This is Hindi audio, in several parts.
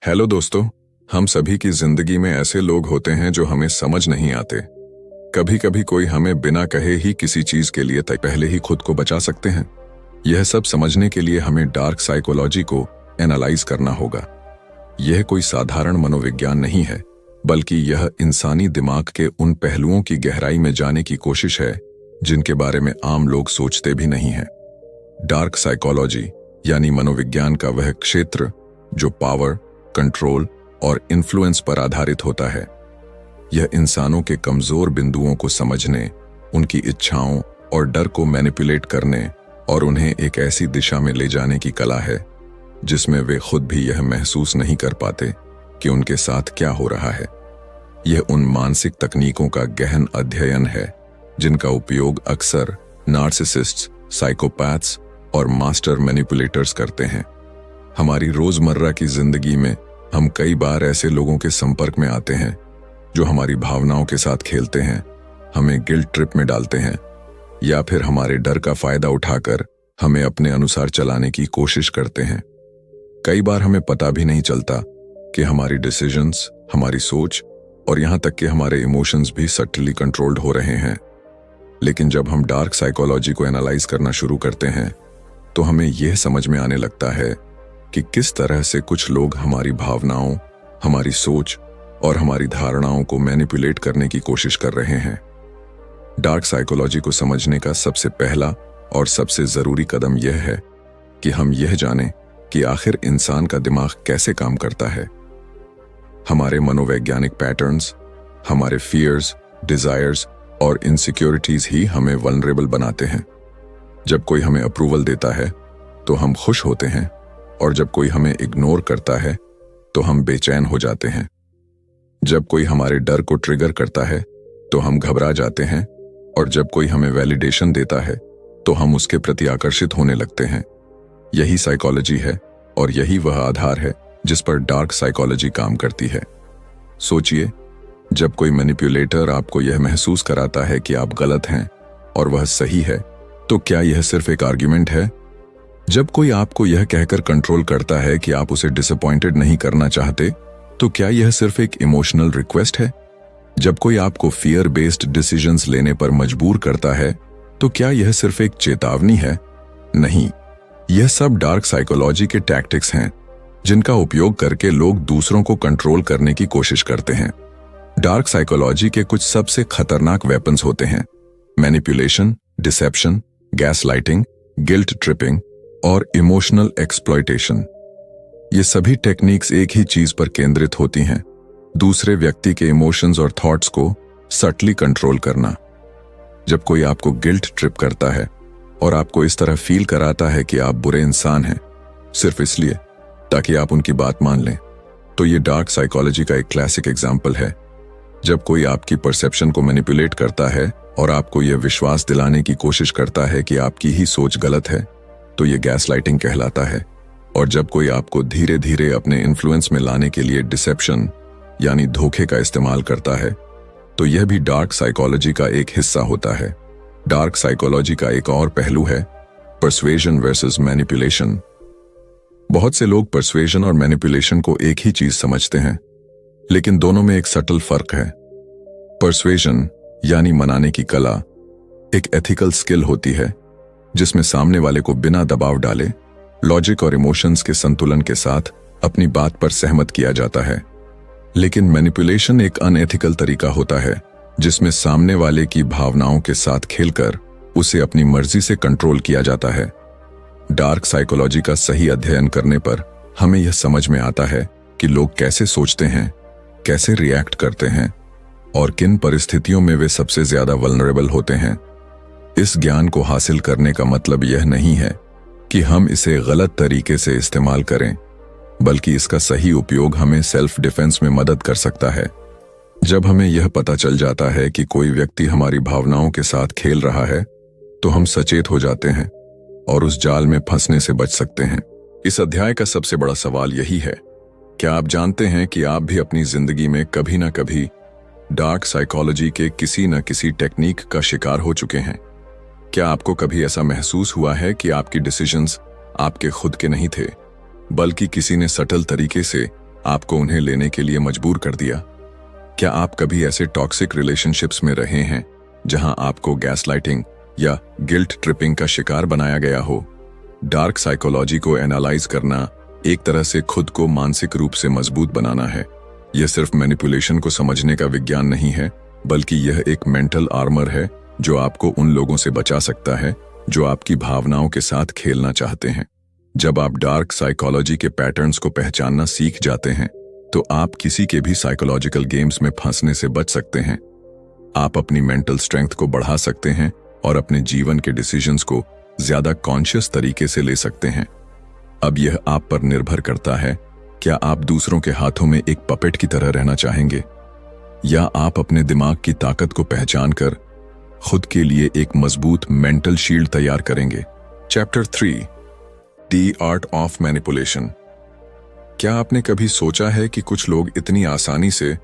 हेलो दोस्तों। हम सभी की जिंदगी में ऐसे लोग होते हैं जो हमें समझ नहीं आते। कभी कभी कोई हमें बिना कहे ही किसी चीज के लिए पहले ही खुद को बचा सकते हैं। यह सब समझने के लिए हमें डार्क साइकोलॉजी को एनालाइज करना होगा। यह कोई साधारण मनोविज्ञान नहीं है, बल्कि यह इंसानी दिमाग के उन पहलुओं की गहराई में जाने की कोशिश है जिनके बारे में आम लोग सोचते भी नहीं हैं। डार्क साइकोलॉजी यानी मनोविज्ञान का वह क्षेत्र जो पावर, कंट्रोल और इन्फ्लुएंस पर आधारित होता है। यह इंसानों के कमजोर बिंदुओं को समझने, उनकी इच्छाओं और डर को मैनिपुलेट करने और उन्हें एक ऐसी दिशा में ले जाने की कला है जिसमें वे खुद भी यह महसूस नहीं कर पाते कि उनके साथ क्या हो रहा है। यह उन मानसिक तकनीकों का गहन अध्ययन है जिनका उपयोग अक्सर नार्सिसिस्ट्स, साइकोपैथ्स और मास्टर मैनिपुलेटर्स करते हैं। हमारी रोजमर्रा की जिंदगी में हम कई बार ऐसे लोगों के संपर्क में आते हैं जो हमारी भावनाओं के साथ खेलते हैं, हमें गिल्ट ट्रिप में डालते हैं या फिर हमारे डर का फायदा उठाकर हमें अपने अनुसार चलाने की कोशिश करते हैं। कई बार हमें पता भी नहीं चलता कि हमारी डिसीजंस, हमारी सोच और यहां तक कि हमारे इमोशंस भी सटली कंट्रोल्ड हो रहे हैं। लेकिन जब हम डार्क साइकोलॉजी को एनालाइज करना शुरू करते हैं तो हमें यह समझ में आने लगता है कि किस तरह से कुछ लोग हमारी भावनाओं, हमारी सोच और हमारी धारणाओं को मैनिपुलेट करने की कोशिश कर रहे हैं। डार्क साइकोलॉजी को समझने का सबसे पहला और सबसे जरूरी कदम यह है कि हम यह जानें कि आखिर इंसान का दिमाग कैसे काम करता है। हमारे मनोवैज्ञानिक पैटर्न्स, हमारे फियर्स, डिजायर्स और इनसिक्योरिटीज ही हमें वल्नरेबल बनाते हैं। जब कोई हमें अप्रूवल देता है तो हम खुश होते हैं, और जब कोई हमें इग्नोर करता है तो हम बेचैन हो जाते हैं। जब कोई हमारे डर को ट्रिगर करता है तो हम घबरा जाते हैं, और जब कोई हमें वैलिडेशन देता है तो हम उसके प्रति आकर्षित होने लगते हैं। यही साइकोलॉजी है और यही वह आधार है जिस पर डार्क साइकोलॉजी काम करती है। सोचिए, जब कोई मैनिपुलेटर आपको यह महसूस कराता है कि आप गलत हैं और वह सही है, तो क्या यह सिर्फ एक आर्ग्यूमेंट है? जब कोई आपको यह कहकर कंट्रोल करता है कि आप उसे डिसअपॉइंटेड नहीं करना चाहते, तो क्या यह सिर्फ एक इमोशनल रिक्वेस्ट है? जब कोई आपको फियर बेस्ड डिसीजंस लेने पर मजबूर करता है, तो क्या यह सिर्फ एक चेतावनी है? नहीं, यह सब डार्क साइकोलॉजी के टैक्टिक्स हैं जिनका उपयोग करके लोग दूसरों को कंट्रोल करने की कोशिश करते हैं। डार्क साइकोलॉजी के कुछ सबसे खतरनाक वेपन्स होते हैं: manipulation, deception, gaslighting, guilt tripping और इमोशनल एक्सप्लॉयटेशन। ये सभी टेक्निक्स एक ही चीज पर केंद्रित होती हैं: दूसरे व्यक्ति के इमोशंस और थॉट्स को सटली कंट्रोल करना। जब कोई आपको गिल्ट ट्रिप करता है और आपको इस तरह फील कराता है कि आप बुरे इंसान हैं सिर्फ इसलिए ताकि आप उनकी बात मान लें, तो ये डार्क साइकोलॉजी का एक क्लासिक एग्जाम्पल है। जब कोई आपकी परसेप्शन को मैनिपुलेट करता है और आपको यह विश्वास दिलाने की कोशिश करता है कि आपकी ही सोच गलत है, तो ये गैसलाइटिंग कहलाता है। और जब कोई आपको धीरे धीरे अपने इन्फ्लुएंस में लाने के लिए डिसेप्शन यानी धोखे का इस्तेमाल करता है, तो यह भी डार्क साइकोलॉजी का एक हिस्सा होता है। डार्क साइकोलॉजी का एक और पहलू है पर्सुएजन वर्सेस मैनिपुलेशन। बहुत से लोग पर्सुएजन और मैनिपुलेशन को एक ही चीज समझते हैं, लेकिन दोनों में एक सटल फर्क है। पर्सुएजन यानी मनाने की कला एक एथिकल स्किल होती है जिसमें सामने वाले को बिना दबाव डाले लॉजिक और इमोशंस के संतुलन के साथ अपनी बात पर सहमत किया जाता है। लेकिन मैनिपुलेशन एक अनएथिकल तरीका होता है जिसमें सामने वाले की भावनाओं के साथ खेलकर उसे अपनी मर्जी से कंट्रोल किया जाता है। डार्क साइकोलॉजी का सही अध्ययन करने पर हमें यह समझ में आता है कि लोग कैसे सोचते हैं, कैसे रिएक्ट करते हैं और किन परिस्थितियों में वे सबसे ज्यादा वल्नरेबल होते हैं। इस ज्ञान को हासिल करने का मतलब यह नहीं है कि हम इसे गलत तरीके से इस्तेमाल करें, बल्कि इसका सही उपयोग हमें सेल्फ डिफेंस में मदद कर सकता है। जब हमें यह पता चल जाता है कि कोई व्यक्ति हमारी भावनाओं के साथ खेल रहा है, तो हम सचेत हो जाते हैं और उस जाल में फंसने से बच सकते हैं। इस अध्याय का सबसे बड़ा सवाल यही है, क्या आप जानते हैं कि आप भी अपनी जिंदगी में कभी ना कभी डार्क साइकोलॉजी के किसी न किसी टेक्निक का शिकार हो चुके हैं? क्या आपको कभी ऐसा महसूस हुआ है कि आपकी डिसीजंस आपके खुद के नहीं थे, बल्कि किसी ने सटल तरीके से आपको उन्हें लेने के लिए मजबूर कर दिया। क्या आप कभी ऐसे टॉक्सिक रिलेशनशिप्स में रहे हैं जहां आपको गैसलाइटिंग या गिल्ट ट्रिपिंग का शिकार बनाया गया हो? डार्क साइकोलॉजी को एनालाइज करना एक तरह से खुद को मानसिक रूप से मजबूत बनाना है। यह सिर्फ मैनिपुलेशन को समझने का विज्ञान नहीं है, बल्कि यह एक मेंटल आर्मर है जो आपको उन लोगों से बचा सकता है जो आपकी भावनाओं के साथ खेलना चाहते हैं। जब आप डार्क साइकोलॉजी के पैटर्न्स को पहचानना सीख जाते हैं तो आप किसी के भी साइकोलॉजिकल गेम्स में फंसने से बच सकते हैं। आप अपनी मेंटल स्ट्रेंथ को बढ़ा सकते हैं और अपने जीवन के डिसीजंस को ज्यादा कॉन्शियस तरीके से ले सकते हैं। अब यह आप पर निर्भर करता है, क्या आप दूसरों के हाथों में एक पपेट की तरह रहना चाहेंगे या आप अपने दिमाग की ताकत को पहचान कर खुद के लिए एक मजबूत मेंटल शील्ड तैयार करेंगे। Chapter 3, the art of manipulation. क्या आपने कभी सोचा है कि कुछ लोग इतनी आसानी से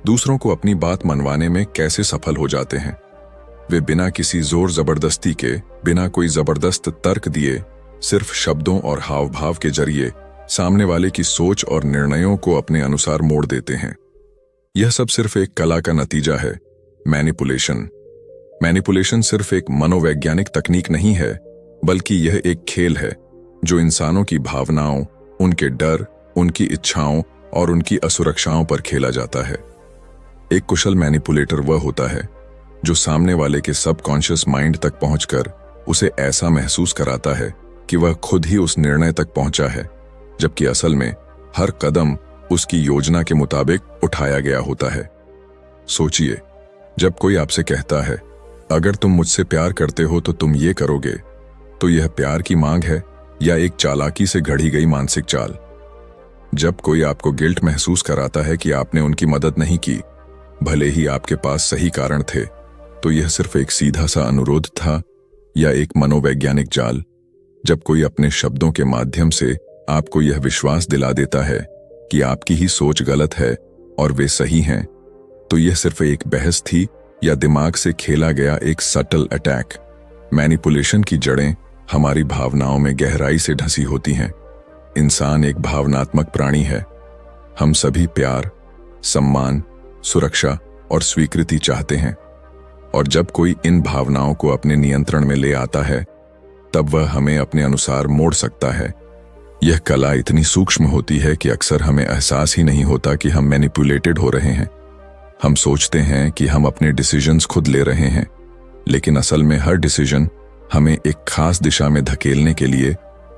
दूसरों को अपनी बात मनवाने में कैसे सफल हो जाते हैं? वे बिना किसी जोर जबरदस्ती के, बिना कोई जबरदस्त तर्क दिए, सिर्फ शब्दों और हाव भाव के जरिए सामने वाले की सोच और निर्णयों को अपने अनुसार मोड़ देते हैं। यह सब सिर्फ एक कला का नतीजा है, मैनिपुलेशन। मैनिपुलेशन सिर्फ एक मनोवैज्ञानिक तकनीक नहीं है, बल्कि यह एक खेल है जो इंसानों की भावनाओं, उनके डर, उनकी इच्छाओं और उनकी असुरक्षाओं पर खेला जाता है। एक कुशल मैनिपुलेटर वह होता है जो सामने वाले के सबकॉन्शियस माइंड तक पहुंचकर उसे ऐसा महसूस कराता है कि वह खुद ही उस निर्णय तक पहुंचा है, जबकि असल में हर कदम उसकी योजना के मुताबिक उठाया गया होता है। सोचिए, जब कोई आपसे कहता है, अगर तुम मुझसे प्यार करते हो तो तुम ये करोगे, तो यह प्यार की मांग है या एक चालाकी से घड़ी गई मानसिक चाल? जब कोई आपको गिल्ट महसूस कराता है कि आपने उनकी मदद नहीं की, भले ही आपके पास सही कारण थे, तो यह सिर्फ एक सीधा सा अनुरोध था या एक मनोवैज्ञानिक जाल? जब कोई अपने शब्दों के माध्यम से आपको यह विश्वास दिला देता है कि आपकी ही सोच गलत है और वे सही हैं, तो यह सिर्फ एक बहस थी या दिमाग से खेला गया एक सटल अटैक? मैनिपुलेशन की जड़ें हमारी भावनाओं में गहराई से ढसी होती हैं। इंसान एक भावनात्मक प्राणी है। हम सभी प्यार, सम्मान, सुरक्षा और स्वीकृति चाहते हैं, और जब कोई इन भावनाओं को अपने नियंत्रण में ले आता है, तब वह हमें अपने अनुसार मोड़ सकता है। यह कला इतनी सूक्ष्म होती है कि अक्सर हमें एहसास ही नहीं होता कि हम मैनिपुलेटेड हो रहे हैं। हम सोचते हैं कि हम अपने डिसीजंस खुद ले रहे हैं, लेकिन असल में हर डिसीजन हमें एक खास दिशा में धकेलने के लिए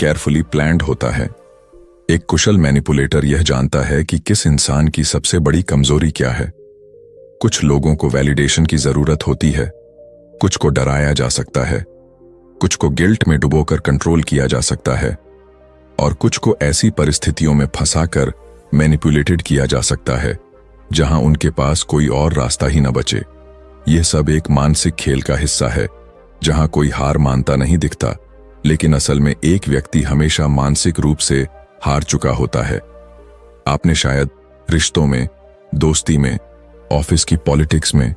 केयरफुली प्लान्ड होता है। एक कुशल मैनिपुलेटर यह जानता है कि किस इंसान की सबसे बड़ी कमजोरी क्या है। कुछ लोगों को वैलिडेशन की जरूरत होती है, कुछ को डराया जा सकता है, कुछ को गिल्ट में डुबोकर कंट्रोल किया जा सकता है, और कुछ को ऐसी परिस्थितियों में फंसाकर मैनिपुलेटेड किया जा सकता है जहां उनके पास कोई और रास्ता ही न बचे। यह सब एक मानसिक खेल का हिस्सा है जहां कोई हार मानता नहीं दिखता, लेकिन असल में एक व्यक्ति हमेशा मानसिक रूप से हार चुका होता है। आपने शायद रिश्तों में, दोस्ती में, ऑफिस की पॉलिटिक्स में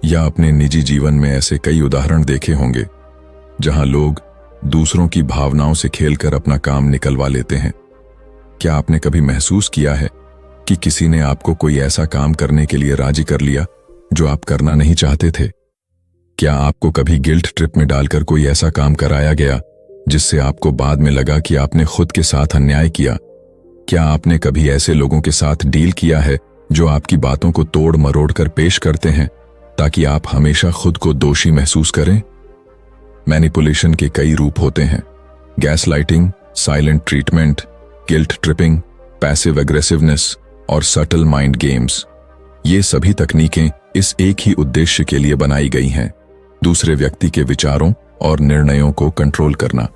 या अपने निजी जीवन में ऐसे कई उदाहरण देखे होंगे जहां लोग दूसरों की भावनाओं से खेलकर अपना काम निकलवा लेते हैं। क्या आपने कभी महसूस किया है कि किसी ने आपको कोई ऐसा काम करने के लिए राजी कर लिया जो आप करना नहीं चाहते थे? क्या आपको कभी गिल्ट ट्रिप में डालकर कोई ऐसा काम कराया गया जिससे आपको बाद में लगा कि आपने खुद के साथ अन्याय किया? क्या आपने कभी ऐसे लोगों के साथ डील किया है जो आपकी बातों को तोड़ मरोड़ कर पेश करते हैं ताकि आप हमेशा खुद को दोषी महसूस करें? मैनिपुलेशन के कई रूप होते हैं: gaslighting, silent treatment, guilt tripping, passive aggressiveness और सटल माइंड गेम्स। ये सभी तकनीकें इस एक ही उद्देश्य के लिए बनाई गई हैं, दूसरे व्यक्ति के विचारों और निर्णयों को कंट्रोल करना।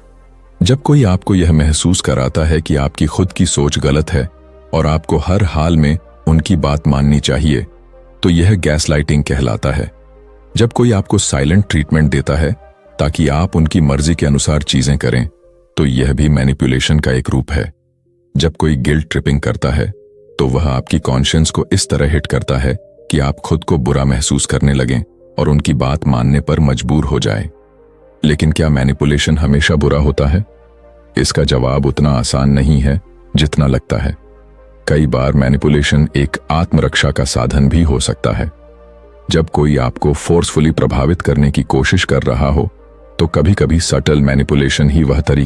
जब कोई आपको यह महसूस कराता है कि आपकी खुद की सोच गलत है और आपको हर हाल में उनकी बात माननी चाहिए, तो यह गैसलाइटिंग कहलाता है। जब कोई आपको साइलेंट ट्रीटमेंट देता है ताकि आप उनकी मर्जी के अनुसार चीजें करें, तो यह भी मैनिपुलेशन का एक रूप है। जब कोई गिल्ट ट्रिपिंग करता है तो वह आपकी कॉन्शियंस को इस तरह हिट करता है कि आप खुद को बुरा महसूस करने लगें और उनकी बात मानने पर मजबूर हो जाएं। लेकिन क्या मैनिपुलेशन हमेशा बुरा होता है? इसका जवाब उतना आसान नहीं है जितना लगता है। कई बार मैनिपुलेशन एक आत्मरक्षा का साधन भी हो सकता है। जब कोई आपको फोर्सफुली प्रभावित करने की कोशिश कर रहा हो तो कभी कभी सटल मैनिपुलेशन ही वह तरीका